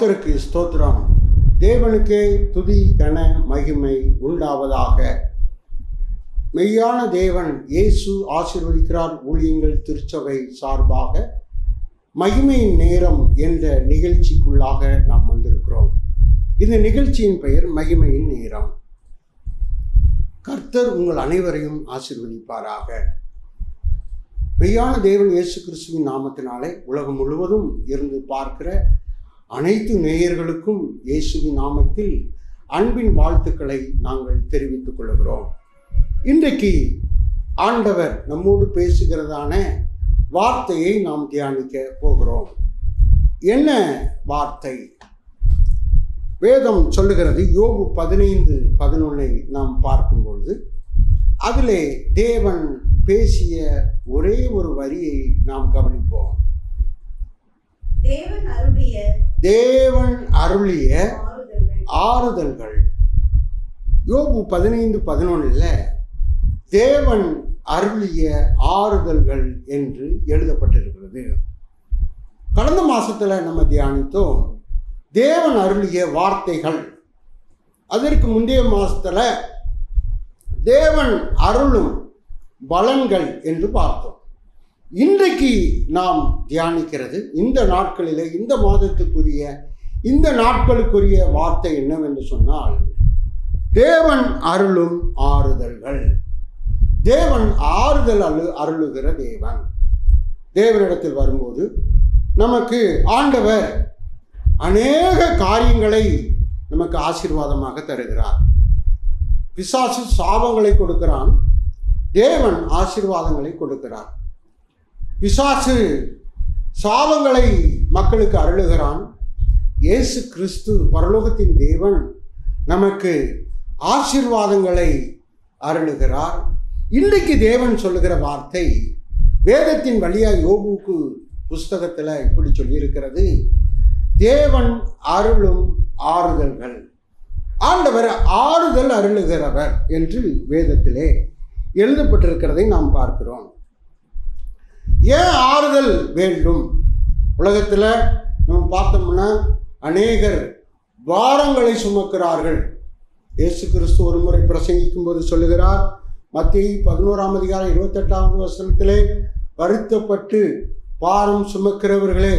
கர்த்தருக்கு ஸ்தோத்திரம். தேவனுக்கே துதி கன மகிமை உண்டாவதாக. மெய்யான தேவன் இயேசு ஆசீர்வதிக்கிறார் ஊழியங்கள் திருச்சபை சார்பாக மகிமையின் நேரம் என்ற நிகழ்ச்சிக்குள்ளாக நாம் வந்திருக்கிறோம். இந்த நிகழ்ச்சியின் பெயர் மகிமையின் நேரம். கர்த்தர் உங்கள் அனைவரையும் ஆசீர்வதிப்பாராக. மெய்யான தேவன் இயேசு கிறிஸ்துவின் நாமத்தினாலே உலகம் முழுவதும் இருந்து பார்க்கிற அனைத்து நேயர்களுக்கும் இயேசுவின் நாமத்தில் அன்பின் வாழ்த்துக்களை நாங்கள் தெரிவித்துக் கொள்கிறோம். இன்றைக்கு ஆண்டவர் நம்மோடு பேசுகிறதான வார்த்தையை நாம் தியானிக்க போகிறோம். என்ன வார்த்தை? வேதம் சொல்லுகிறது. யோபு 15:11 நாம் பார்க்கும்பொழுது அதிலே தேவன் பேசிய ஒரே ஒரு வரியை நாம் கவனிப்போம். தேவன் அருளிய ஆறுதல்கள். யோபு 15:11 தேவன் அருளிய ஆறுதல்கள் என்று எழுதப்பட்டிருக்கிறது. கடந்த மாசத்துல நம்ம தியானித்தோம் தேவன் அருளிய வார்த்தைகள். அதற்கு முந்தைய மாசத்துல தேவன் அருளும் பலன்கள் என்று பார்த்தோம். இன்றைக்கு நாம் தியானிக்கிறது இந்த நாட்களிலே இந்த மாதத்துக்குரிய இந்த நாட்களுக்குரிய வார்த்தை என்னவென்று சொன்னால் தேவன் அருளும் ஆறுதல்கள். தேவன் ஆறுதல் அருளுகிற தேவன். தேவனிடத்தில் வரும்போது நமக்கு ஆண்டவர் அநேக காரியங்களை நமக்கு ஆசீர்வாதமாக தருகிறார். பிசாசு சாபங்களை கொடுக்கிறான், தேவன் ஆசீர்வாதங்களை கொடுக்கிறார். பிசாசு சாபங்களை மக்களுக்கு அருளுகிறான். இயேசு கிறிஸ்து பரலோகத்தின் தேவன் நமக்கு ஆசீர்வாதங்களை அருளுகிறார். இன்றைக்கு தேவன் சொல்லுகிற வார்த்தை வேதத்தின் வழியாக யோபுக்கு புஸ்தகத்தில் இப்படி சொல்லியிருக்கிறது. தேவன் அருளும் ஆறுதல்கள். ஆண்டவர் ஆறுதல் அருளுகிறவர் என்று வேதத்திலே எழுதப்பட்டிருக்கிறதை நாம் பார்க்கிறோம். ஏன் ஆறுதல் வேண்டும்? உலகத்தில் நம்ம பார்த்தோம்னா அநேகர் பாரங்களை சுமக்கிறார்கள். இயேசு கிறிஸ்து ஒரு முறை பிரசங்கிக்கும் போது சொல்லுகிறார், மத்தேயு 11:28 வருத்தப்பட்டு பாரம் சுமக்கிறவர்களே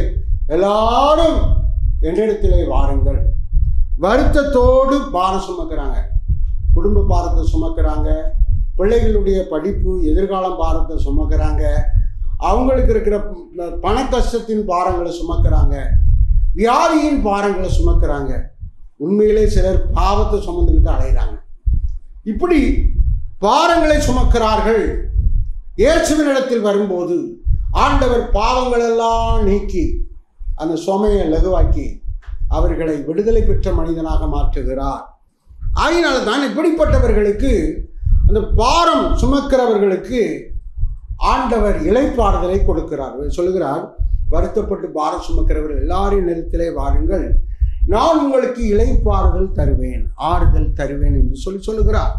எல்லாரும் என்னிடத்திலே வாருங்கள். வருத்தத்தோடு பாரம் சுமக்கிறாங்க. குடும்ப பாரத்தை சுமக்கிறாங்க, பிள்ளைகளுடைய படிப்பு எதிர்காலம் பாரத்தை சுமக்கிறாங்க, அவங்களுக்கு இருக்கிற பண கஷ்டத்தின் பாரங்களை சுமக்கிறாங்க, வியாதியின் பாரங்களை சுமக்கிறாங்க. உண்மையிலே சிலர் பாவத்தை சுமந்துக்கிட்டு அலைகிறாங்க. இப்படி பாரங்களை சுமக்கிறார்கள். இயேசுவினிடத்தில் வரும்போது ஆண்டவர் பாவங்களெல்லாம் நீக்கி அந்த சுமையை லகுவாக்கி அவர்களை விடுதலை பெற்ற மனிதனாக மாற்றுகிறார். ஆகினால தான் இப்படிப்பட்டவர்களுக்கு அந்த பாரம் சுமக்கிறவர்களுக்கு ஆண்டவர் இளைப்பாறுதலை கொடுக்கிறார். சொல்லுகிறார், வருத்தப்பட்டு பாரம் சுமக்கிறவர்கள் எல்லாரையும் நிறுத்திலே வாருங்கள், நான் உங்களுக்கு இளைப்பாறுதல் தருவேன், ஆறுதல் தருவேன் என்று சொல்லுகிறார்.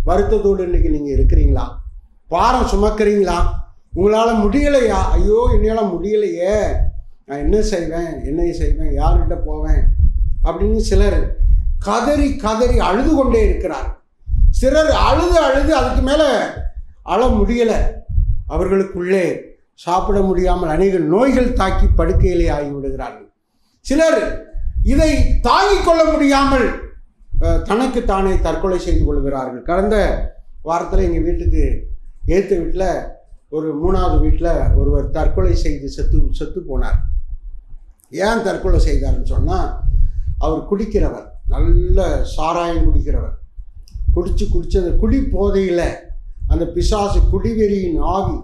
வருத்தத்தோடு இன்னைக்கு நீங்கள் இருக்கிறீங்களா? பாரம் சுமக்கிறீங்களா? உங்களால் முடியலையா? ஐயோ என்னால் முடியலையே, நான் என்ன செய்வேன், யார்கிட்ட போவேன் அப்படின்னு சிலர் கதறி கதறி அழுது கொண்டே இருக்கிறார். சிலர் அழுது அதுக்கு மேலே அழ முடியலை. அவர்களுக்குள்ளே சாப்பிட முடியாமல் அநேக நோய்கள் தாக்கி படுக்கையிலே ஆகிவிடுகிறார்கள். சிலர் இதை தாங்கிக் கொள்ள முடியாமல் தனக்கு தானே தற்கொலை செய்து கொள்கிறார்கள். கடந்த வாரத்தில் எங்கள் வீட்டுக்கு ஏற்ற வீட்டில் ஒரு 3வது வீட்டில் ஒருவர் தற்கொலை செய்து செத்து போனார். ஏன் தற்கொலை செய்தார்னு சொன்னால், அவர் குடிக்கிறவர், நல்ல சாராயம் குடிக்கிறவர். குடிச்சது குடி போதையில் அந்த பிசாசு குடிவெறியின் ஆவி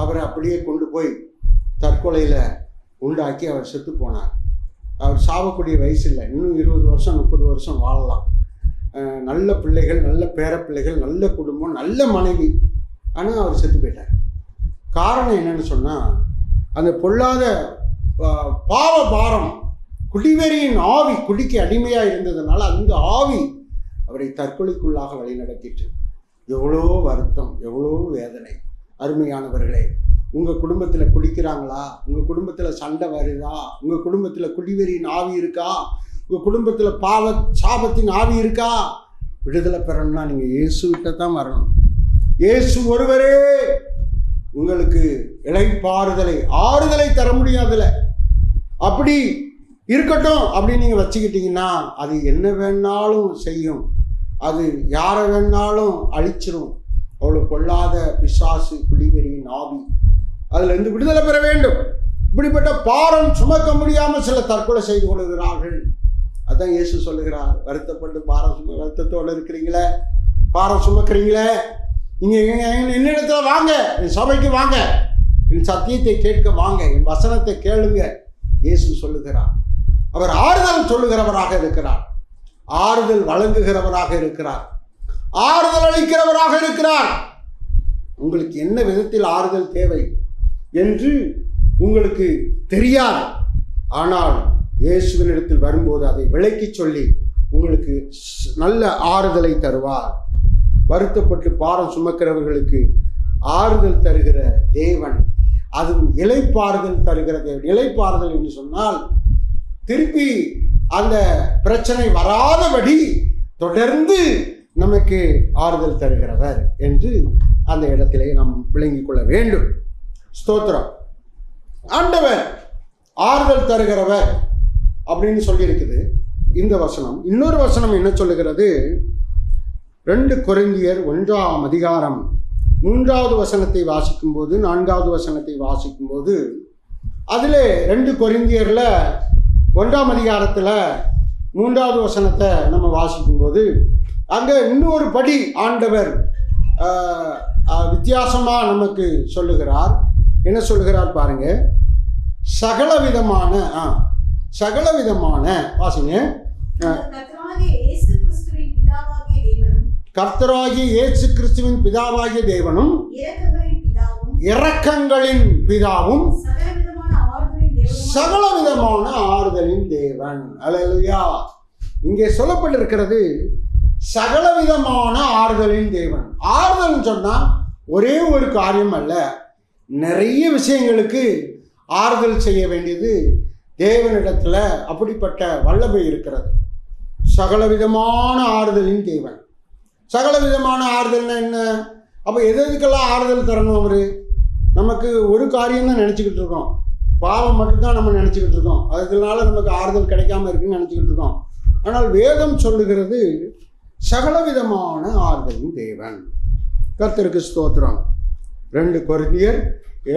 அவரை அப்படியே கொண்டு போய் தற்கொலையில் உண்டாக்கி அவர் செத்து போனார். அவர் சாவக்கூடிய வயசு இல்லை, இன்னும் 20 வருஷம் 30 வருஷம் வாழலாம். நல்ல பிள்ளைகள், நல்ல பேரப்பிள்ளைகள், நல்ல குடும்பம், நல்ல மனைவி. ஆனால் அவர் செத்து போயிட்டார். காரணம் என்னன்னு சொன்னால், அந்த பொல்லாத பாவ பாரம், குடிவெறியின் ஆவி, குடிக்கு அடிமையாக இருந்ததுனால அந்த ஆவி அவரை தற்கொலைக்குள்ளாக வழி நடத்திட்டு. எவ்வளோ வருத்தம், எவ்வளோ வேதனை. அருமையானவர்களே, உங்கள் குடும்பத்தில் குடிக்கிறாங்களா? உங்கள் குடும்பத்தில் சண்டை வருதா? உங்கள் குடும்பத்தில் குடிவெறியின் ஆவி இருக்கா? உங்கள் குடும்பத்தில் சாபத்தின் ஆவி இருக்கா? விடுதலை பெறணும்னா நீங்கள் இயேசுகிட்ட தான் வரணும். இயேசு ஒருவரே உங்களுக்கு இளைப்பாறுதலை, ஆறுதலை தர முடியாதுல. அப்படி இருக்கட்டும் அப்படின்னு நீங்கள் வச்சுக்கிட்டீங்கன்னா அது என்ன வேணாலும் செய்யும், அது யாரை வேணாலும் அழிச்சிரும். அவ்வளோ பொல்லாத பிசாசு குடிவெறியின் ஆவி, அதிலிருந்து விடுதலை பெற வேண்டும். இப்படிப்பட்ட பாரம் சுமக்க முடியாமல் சில தற்கொலை செய்து கொள்கிறார்கள். அதான் இயேசு சொல்லுகிறார், வருத்தப்பட்டு வருத்தத்தோடு இருக்கிறீங்களே, பாரம் சுமக்கிறீங்களே, நீங்கள் என்னிடத்துல வாங்க, என் சபைக்கு வாங்க, என் சத்தியத்தை கேட்க வாங்க, என் வசனத்தை கேளுங்க. இயேசு சொல்லுகிறார். அவர் ஆறுதல் சொல்லுகிறவராக இருக்கிறார், ஆறுதல் வழங்குகிறவராக இருக்கிறார், ஆறுதல் அளிக்கிறவராக இருக்கிறார். உங்களுக்கு என்ன விதத்தில் ஆறுதல் தேவை என்று உங்களுக்கு தெரியாது. ஆனால் இயேசுவினிடத்தில் வரும்போது அதை விளக்கி சொல்லி உங்களுக்கு நல்ல ஆறுதலை தருவார். வருத்தப்பட்டு பாரம் சுமக்கிறவர்களுக்கு ஆறுதல் தருகிற தேவன், அது இளைப்பாறுதல் தருகிற தேவன். இளைப்பாறுதல் என்று சொன்னால் திருப்பி அந்த பிரச்சனை வராதபடி தொடர்ந்து நமக்கு ஆறுதல் தருகிறவர் என்று அந்த இடத்திலே நாம் விளங்கிக் கொள்ள வேண்டும். ஸ்தோத்திரம். ஆண்டவர் ஆறுதல் தருகிறவர் அப்படின்னு சொல்லியிருக்குது இந்த வசனம். இன்னொரு வசனம் என்ன சொல்லுகிறது? 2 கொரிந்தியர் 1ஆம் அதிகாரம் 3வது வசனத்தை வாசிக்கும்போது, 4வது வசனத்தை வாசிக்கும்போது, அதில் 2 கொரிந்தியரில் 1ஆம் அதிகாரத்தில் 3வது வசனத்தை நம்ம வாசிக்கும்போது அங்கே இன்னொரு படி ஆண்டவர் வித்தியாசமாக நமக்கு சொல்லுகிறார். என்ன சொல்லுகிறார் பாருங்க. சகலவிதமான வாசிங்க. கர்த்தராகிய இயேசு கிறிஸ்துவின் பிதாவாகிய தேவனும் இரக்கங்களின் பிதாவும் சகலவிதமான ஆறுதலின் தேவன். அல்லேலூயா. இங்கே சொல்லப்பட்டிருக்கிறது சகலவிதமான ஆறுதலின் தேவன். ஆறுதல் சொன்னா ஒரே ஒரு காரியம் அல்ல, நிறைய விஷயங்களுக்கு ஆறுதல் செய்ய வேண்டியது தேவனிடத்துல அப்படிப்பட்ட வல்லமை இருக்கிறது. சகலவிதமான ஆறுதலின் தேவன். சகலவிதமான ஆறுதல்னா என்ன? அப்போ எதுக்கெல்லாம் ஆறுதல் தரணும்? அவரு நமக்கு ஒரு காரியம் தான் நினச்சிக்கிட்டு இருக்கோம், பாவம் மட்டும்தான் நம்ம நினச்சிக்கிட்டு இருக்கோம், அதனால நமக்கு ஆறுதல் கிடைக்காம இருக்குன்னு நினச்சிக்கிட்டு இருக்கோம். ஆனால் வேதம் சொல்லுகிறது சகலவிதமான ஆறுதலின் தேவன். கர்த்தருக்கு ஸ்தோத்திரம். 2 கொரிந்தியர்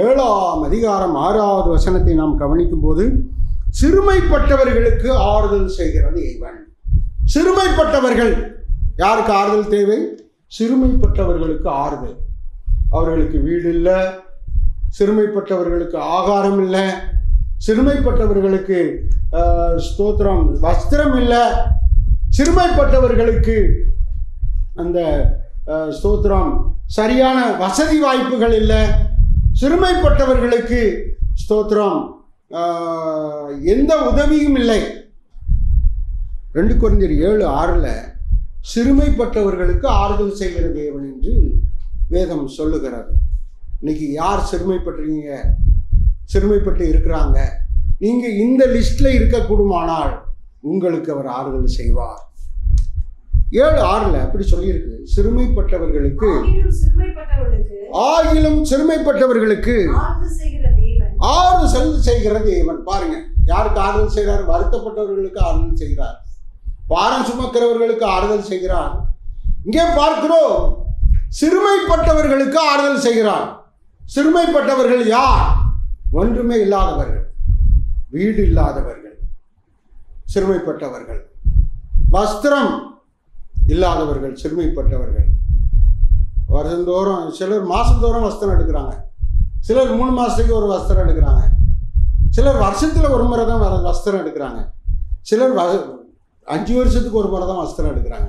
7ஆம் அதிகாரம் 6வது வசனத்தை நாம் கவனிக்கும் போது, சிறுமைப்பட்டவர்களுக்கு ஆறுதல் செய்கிறது தேவன். சிறுமைப்பட்டவர்கள், யாருக்கு ஆறுதல் தேவை? சிறுமைப்பட்டவர்களுக்கு ஆறுதல். அவர்களுக்கு வீடு இல்லை, சிறுமைப்பட்டவர்களுக்கு ஆகாரம் இல்லை, சிறுமைப்பட்டவர்களுக்கு ஸ்தோத்திரம் வஸ்திரம் இல்லை, சிறுமைப்பட்டவர்களுக்கு அந்த ஸ்தோத்திரம் சரியான வசதி வாய்ப்புகள் இல்லை, சிறுமைப்பட்டவர்களுக்கு ஸ்தோத்திரம் எந்த உதவியும் இல்லை. 2 கொரிந்தியர் 7:6 சிறுமைப்பட்டவர்களுக்கு ஆறுதல் செய்கிற தேவன் என்று வேதம் சொல்லுகிறது. இன்னைக்கு யார் சிறுமைப்பட்டீங்க, சிறுமைப்பட்டு இருக்கிறாங்க, நீங்கள் இந்த லிஸ்டில் இருக்கக்கூடுமானால் உங்களுக்கு அவர் ஆறுதல் செய்வார். 7:6 அப்படி சொல்லியிருக்கு. சிறுமைப்பட்டவர்களுக்கு ஆகிலும் சிறுமைப்பட்டவர்களுக்கு ஆறுதல் செய்கிற தேவன். பாருங்க, யாருக்கு ஆறுதல் செய்கிறார்? வருத்தப்பட்டவர்களுக்கு ஆறுதல் செய்கிறார், பாரம் சுமக்கிறவர்களுக்கு ஆறுதல் செய்கிறார். இங்கே பார்க்கிறோம், சிறுமைப்பட்டவர்களுக்கு ஆறுதல் செய்கிறார். சிறுமைப்பட்டவர்கள் யார்? ஒன்றுமே இல்லாதவர்கள், வீடு இல்லாதவர்கள் சிறுமைப்பட்டவர்கள், வஸ்திரம் இல்லாதவர்கள் சிறுமைப்பட்டவர்கள். வருஷந்தோறும் சிலர் மாதந்தோறும் வஸ்திரம் எடுக்கிறாங்க, சிலர் 3 மாதத்துக்கு ஒரு வஸ்திரம் எடுக்கிறாங்க, சிலர் வருஷத்தில் ஒரு முறை தான் வஸ்திரம் எடுக்கிறாங்க, சிலர் 5 வருஷத்துக்கு ஒரு முறை தான் வஸ்திரம் எடுக்கிறாங்க.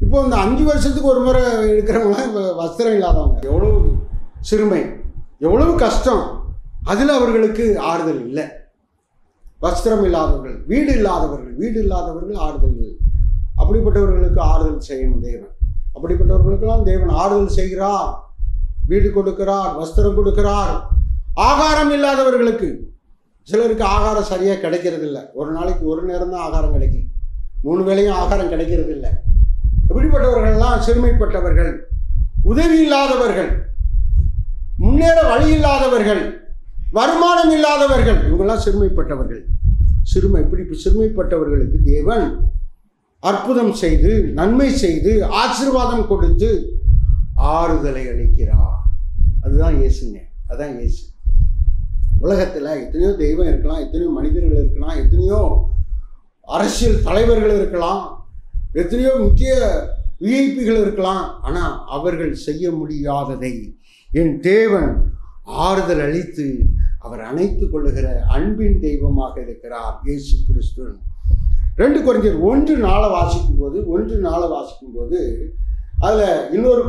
இப்போ இந்த 5 வருஷத்துக்கு ஒரு முறை எடுக்கிறவங்க வஸ்திரம் இல்லாதவங்க, எவ்வளோ சிறுமை, எவ்வளவு கஷ்டம். அதில் அவர்களுக்கு ஆறுதல் இல்லை. வஸ்திரம் இல்லாதவர்கள், வீடு இல்லாதவர்கள் ஆறுதல் இல்லை. அப்படிப்பட்டவர்களுக்கு ஆறுதல் செய்யணும் தேவன். அப்படிப்பட்டவர்களுக்கெல்லாம் தேவன் ஆறுதல் செய்கிறார். வீடு கொடுக்கிறார், வஸ்திரம் கொடுக்கிறார். ஆகாரம் இல்லாதவர்களுக்கு, சிலருக்கு ஆகாரம் சரியாக கிடைக்கிறது இல்லை. ஒரு நாளைக்கு ஒரு நேரம் தான் ஆகாரம் கிடைக்கும், 3 வேளையும் ஆகாரம் கிடைக்கிறது இல்லை. இப்படிப்பட்டவர்கள்லாம் சிறுமைப்பட்டவர்கள், உதவி இல்லாதவர்கள், முன்னேற வழி இல்லாதவர்கள், வருமானம் இல்லாதவர்கள், இவங்கெல்லாம் சிறுமைப்பட்டவர்கள். இப்படி சிறுமைப்பட்டவர்களுக்கு தேவன் அற்புதம் செய்து, நன்மை செய்து, ஆசீர்வாதம் கொடுத்து ஆறுதலை அளிக்கிறார். அதுதான் இயேசுங்க. அதான் இயேசு. உலகத்தில் எத்தனையோ தெய்வம் இருக்கலாம், எத்தனையோ மனிதர்கள் இருக்கலாம், எத்தனையோ அரசியல் தலைவர்கள் இருக்கலாம், எத்தனையோ முக்கிய விஐபிகள் இருக்கலாம். ஆனால் அவர்கள் செய்ய முடியாததை என் தேவன் ஆறுதல் அளித்து அவர் அணைத்து கொள்ளுகிற அன்பின் தெய்வமாக இருக்கிறார் இயேசு கிறிஸ்து. 2 கொரிந்தியர் 1:4 வாசிக்கும் போது அதில் இன்னொரு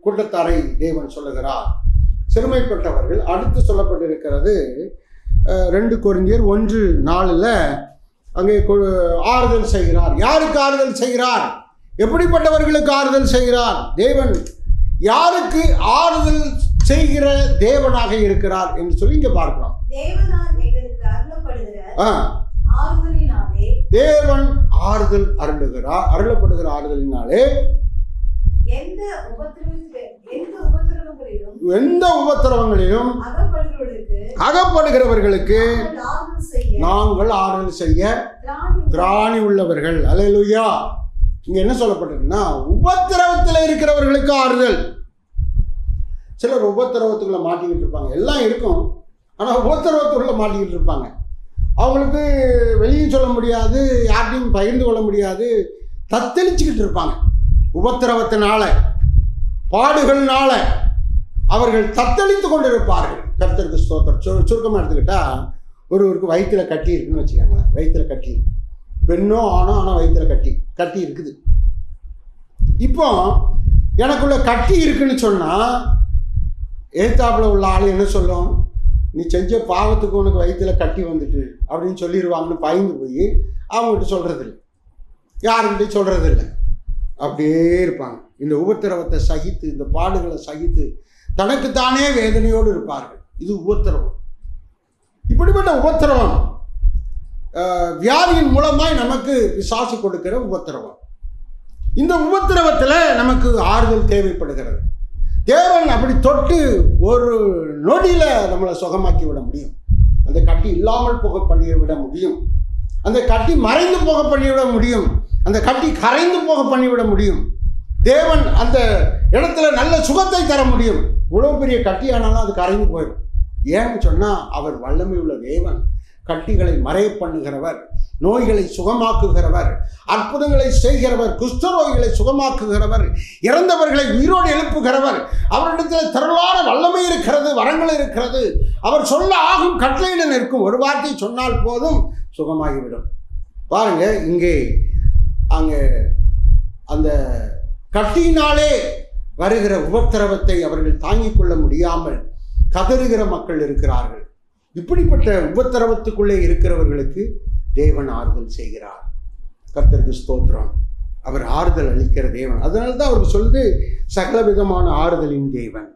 கூட்டத்தாரை தேவன் சொல்லுகிறார். சிறுமைப்பட்டவர்கள் அடுத்து சொல்லப்பட்டிருக்கிறது 2 கொரிந்தியர் 1:4 அங்கே ஆறுதல் செய்கிறார். யாருக்கு ஆறுதல் செய்கிறார்? எப்படிப்பட்டவர்களுக்கு ஆறுதல் செய்கிறார்? தேவன் யாருக்கு ஆறுதல் செய்கிற தேவனாக இருக்கிறார் என்று சொல்லி இங்க பார்க்கலாம். தேவன் ஆறுதல் அருளப்படுகிற ஆறுதலினாலே எந்த உபத்திரவங்களிலும் அகப்படுகிறவர்களுக்கு நாங்கள் ஆறுதல் செய்ய திராணி உள்ளவர்கள். அல்லேலூயா. இங்க என்ன சொல்லப்பட்டிருக்குன்னா, உபத்திரவத்தில் இருக்கிறவர்களுக்கு ஆறுதல். சிலர் உபத்திரவத்துக்குள்ள மாட்டிக்கிட்டு இருப்பாங்க. எல்லாம் இருக்கும், ஆனால் உபத்திரவத்துக்குள்ள மாட்டிக்கிட்டு இருப்பாங்க. அவங்களுக்கு வெளியும் சொல்ல முடியாது, யார்ட்டையும் பகிர்ந்து கொள்ள முடியாது, தத்தளிச்சுக்கிட்டு இருப்பாங்க. உபத்திரவத்தினால, பாடுகள்னால அவர்கள் தத்தளித்து கொண்டு இருப்பார்கள். கர்த்தருக்கு ஸ்தோத்திரம். சுருக்கமாக எடுத்துக்கிட்டா, ஒருவருக்கு வயிற்றில் கட்டி இருக்குன்னு வச்சுக்கோங்களேன். வயிற்றில் கட்டி, பெண்ணோ ஆணோ, ஆனால் வயிற்றில் கட்டி இருக்குது. இப்போ எனக்குள்ள கட்டி இருக்குன்னு சொன்னால் எழுத்தாப்புல உள்ள ஆள் என்ன சொல்லும்? நீ செஞ்ச பாவத்துக்கு உனக்கு வயிற்றில் கட்டி வந்துட்டு அப்படின்னு சொல்லிடுவாங்கன்னு பயந்து போய் அவங்ககிட்ட சொல்கிறதில்லை, யாருக்கிட்டையும் சொல்கிறதில்லை. அப்படியே இருப்பாங்க. இந்த உபத்திரவத்தை சகித்து, இந்த பாடுகளை சகித்து தனக்குத்தானே வேதனையோடு இருப்பார்கள். இது உபத்திரவம். இப்படிப்பட்ட உபத்திரவம் வியாதியின் மூலமாய் நமக்கு பிசாசு கொடுக்கிற உபத்திரவம். இந்த உபத்திரவத்தில் நமக்கு ஆறுதல் தேவைப்படுகிறது. தேவன் அப்படி தொட்டு ஒரு நொடியில் நம்மளை சுகமாக்கி விட முடியும். அந்த கட்டி இல்லாமல் போக பண்ணிவிட முடியும். அந்த கட்டி மறைந்து போக பண்ணிவிட முடியும். அந்த கட்டி கரைந்து போக பண்ணிவிட முடியும். தேவன் அந்த இடத்துல நல்ல சுகத்தை தர முடியும். இவ்வளோ பெரிய கட்டியானாலும் அது கரைந்து போயிடும். ஏன்னு சொன்னால் அவர் வல்லமை உள்ள தேவன். கட்டிகளை மறைய பண்ணுகிறவர், நோய்களை சுகமாக்குகிறவர், அற்புதங்களை செய்கிறவர், குஷ்டரோகிகளை சுகமாக்குகிறவர், இறந்தவர்களை உயிரோடு எழுப்புகிறவர். அவரிடத்தில் திரளான வல்லமை இருக்கிறது, வரங்கள் இருக்கிறது. அவர் சொல்ல ஆகும் கட்டளையிட நிற்கும். ஒரு வார்த்தை சொன்னால் போதும், சுகமாகிவிடும். பாருங்க, இங்கே அங்கே அந்த கட்டியினாலே வருகிற உபத்திரவத்தை அவர்கள் தாங்கிக் கொள்ள முடியாமல் கதறுகிற மக்கள் இருக்கிறார்கள். இப்படிப்பட்ட உபத்திரவத்துக்குள்ளே இருக்கிறவர்களுக்கு தேவன் ஆறுதல் செய்கிறார். கர்த்தருக்கு ஸ்தோத்திரம். அவர் ஆறுதல் அளிக்கிற தேவன். அதனால தான் அவருக்கு சொல்லுது சகல விதமான ஆறுதலின் தேவன்.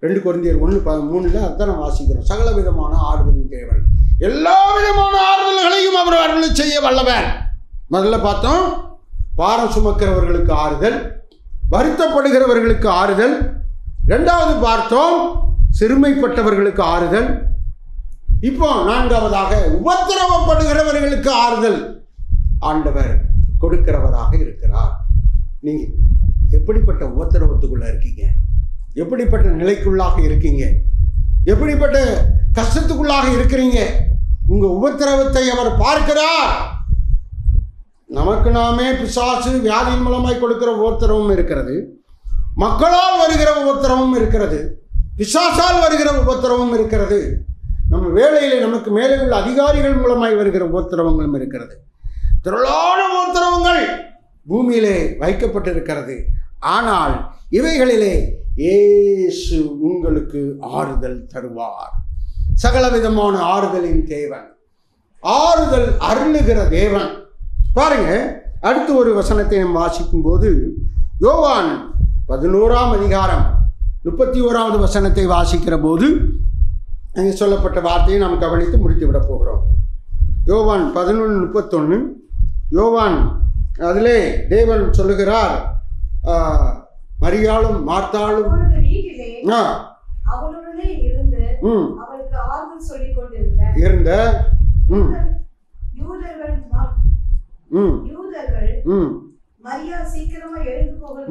2 கொரிந்தியர் 1:3 அதான் நம்ம வாசிக்கிறோம். சகல விதமான ஆறுதலின் தேவன். எல்லா விதமான ஆறுதல்களையும் அவர் அருளை செய்ய வல்லவர். முதல்ல பார்த்தோம், பாரம் சுமக்கிறவர்களுக்கு ஆறுதல், வருத்தப்படுகிறவர்களுக்கு ஆறுதல். 2வது பார்த்தோம், சிறுமைப்பட்டவர்களுக்கு ஆறுதல். இப்போ 4வதாக உபத்திரவப்படுகிறவர்களுக்கு ஆறுதல் ஆண்டவர் கொடுக்கிறவராக இருக்கிறார். நீங்க எப்படிப்பட்ட உபத்திரவத்துக்குள்ள இருக்கீங்க? எப்படிப்பட்ட நிலைக்குள்ளாக இருக்கீங்க? எப்படிப்பட்ட கஷ்டத்துக்குள்ளாக இருக்கிறீங்க? உங்க உபத்திரவத்தை அவர் பார்க்கிறார். நமக்கு நாமே பிசாசு வியாதியின் மூலமாய் கொடுக்கிற உபத்திரவம் இருக்கிறது, மக்களால் வருகிற உபத்திரவம் இருக்கிறது, பிசாசால் வருகிற உபத்திரவம் இருக்கிறது, நம்ம வேலையிலே நமக்கு மேலே உள்ள அதிகாரிகள் மூலமாய் வருகிற உபத்திரவங்களும் இருக்கிறது. திரளான உபத்திரவங்கள் பூமியிலே வைக்கப்பட்டிருக்கிறது. ஆனால் இவைகளிலே இயேசு உங்களுக்கு ஆறுதல் தருவார். சகலவிதமான ஆறுதலின் தேவன், ஆறுதல் அருளுகிற தேவன். பாருங்க, அடுத்து ஒரு வசனத்தை நாம் வாசிக்கும் போது யோவான் 11ஆம் அதிகாரம் 31வது வசனத்தை வாசிக்கிற போது அங்கே சொல்லப்பட்ட வார்த்தையை நாம் கவனித்து முடித்து விட போகிறோம். யோவான் 11:31. யோவான் அதிலே தேவன் சொல்லுகிறார், மரியாளும் மார்த்தாளும் இருந்த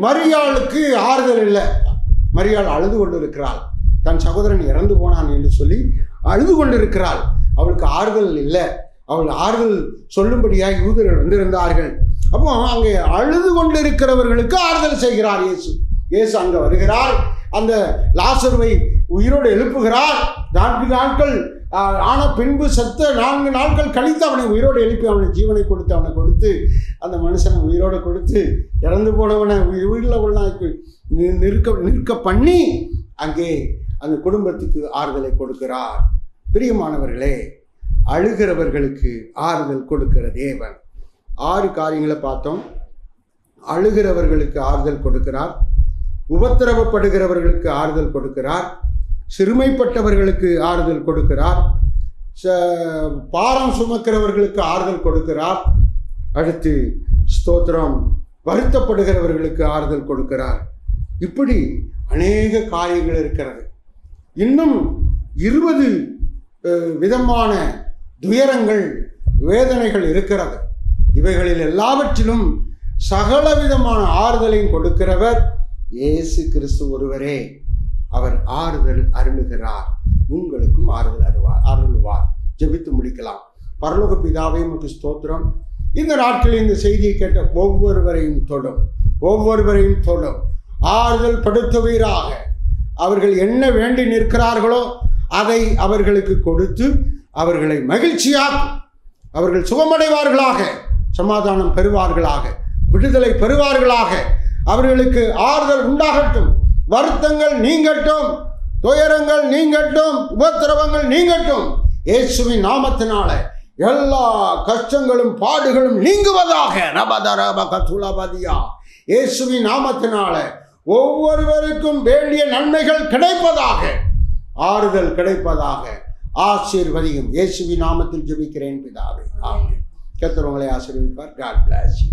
மரியாளுக்கு ஆறுதல் இல்லை. மரியாள் அழுது கொண்டிருக்கிறாள். தன் சகோதரன் இறந்து போனான் என்று சொல்லி அழுது கொண்டிருக்கிறாள். அவளுக்கு ஆறுதல் இல்லை. அவள் ஆறுதல் சொல்லும்படியாக யூதர்கள் வந்திருந்தார்கள். அப்போ அங்கே அழுது கொண்டிருக்கிறவர்களுக்கு ஆறுதல் செய்கிறார் இயேசு. இயேசு அங்கே வருகிறார். அந்த லாசருவை உயிரோடு எழுப்புகிறார். 4 நாட்கள் ஆன பின்பு செத்த 4 நாட்கள் கழித்து அவனை உயிரோடு எழுப்பி அவனை ஜீவனை கொடுத்து அவனை கொடுத்து அந்த மனுஷனை உயிரோடு கொடுத்து இறந்து போனவனை உயிரில் உள்ளாய்க்கு நிற்க பண்ணி அங்கே அந்த குடும்பத்துக்கு ஆறுதலை கொடுக்கிறார். பிரியமானவர்களே, அழுகிறவர்களுக்கு ஆறுதல் கொடுக்கிற தேவன். 6 காரியங்களை பார்த்தோம். அழுகிறவர்களுக்கு ஆறுதல் கொடுக்கிறார், உபத்திரவப்படுகிறவர்களுக்கு ஆறுதல் கொடுக்கிறார், சிறுமைப்பட்டவர்களுக்கு ஆறுதல் கொடுக்கிறார், பாரம் சுமக்கிறவர்களுக்கு ஆறுதல் கொடுக்கிறார். அடுத்து ஸ்தோத்திரம், வருத்தப்படுகிறவர்களுக்கு ஆறுதல் கொடுக்கிறார். இப்படி அநேக காரியங்கள் இருக்கிறது. இன்னும் 20 விதமான துயரங்கள், வேதனைகள் இருக்கிறது. இவைகளில் எல்லாவற்றிலும் சகல விதமான ஆறுதலையும் கொடுக்கிறவர் இயேசு கிறிஸ்து ஒருவரே. அவர் ஆறுதல் அருளுகிறார். உங்களுக்கும் ஆறுதல் அருளுவார். ஜெபித்து முடிக்கலாம். பரலோக பிதாவே, உமக்கு ஸ்தோத்திரம். இந்த நாட்களில் இந்த செய்தியை கேட்ட ஒவ்வொருவரையும் தொடும். ஆறுதல் படுத்துவீராக. அவர்கள் என்ன வேண்டி நிற்கிறார்களோ அதை அவர்களுக்கு கொடுத்து அவர்களை மகிழ்ச்சியாக்கும். அவர்கள் சுகமடைவார்களாக, சமாதானம் பெறுவார்களாக, விடுதலை பெறுவார்களாக. அவர்களுக்கு ஆறுதல் உண்டாகட்டும். வருத்தங்கள் நீங்கட்டும், துயரங்கள் நீங்கட்டும், உபத்திரவங்கள் நீங்கட்டும். இயேசுவின் நாமத்தினால எல்லா கஷ்டங்களும் பாடுகளும் நீங்குவதாக. இயேசுவின் நாமத்தினால ஒவ்வொருவருக்கும் வேண்டிய நன்மைகள் கிடைப்பதாக, ஆறுதல் கிடைப்பதாக. ஆசீர்வதியும். இயேசுவின் நாமத்தில் ஜெபிக்கிறேன் பிதாவே, ஆமென். கர்த்தர் உங்களை ஆசீர்வதிப்பார். God bless you.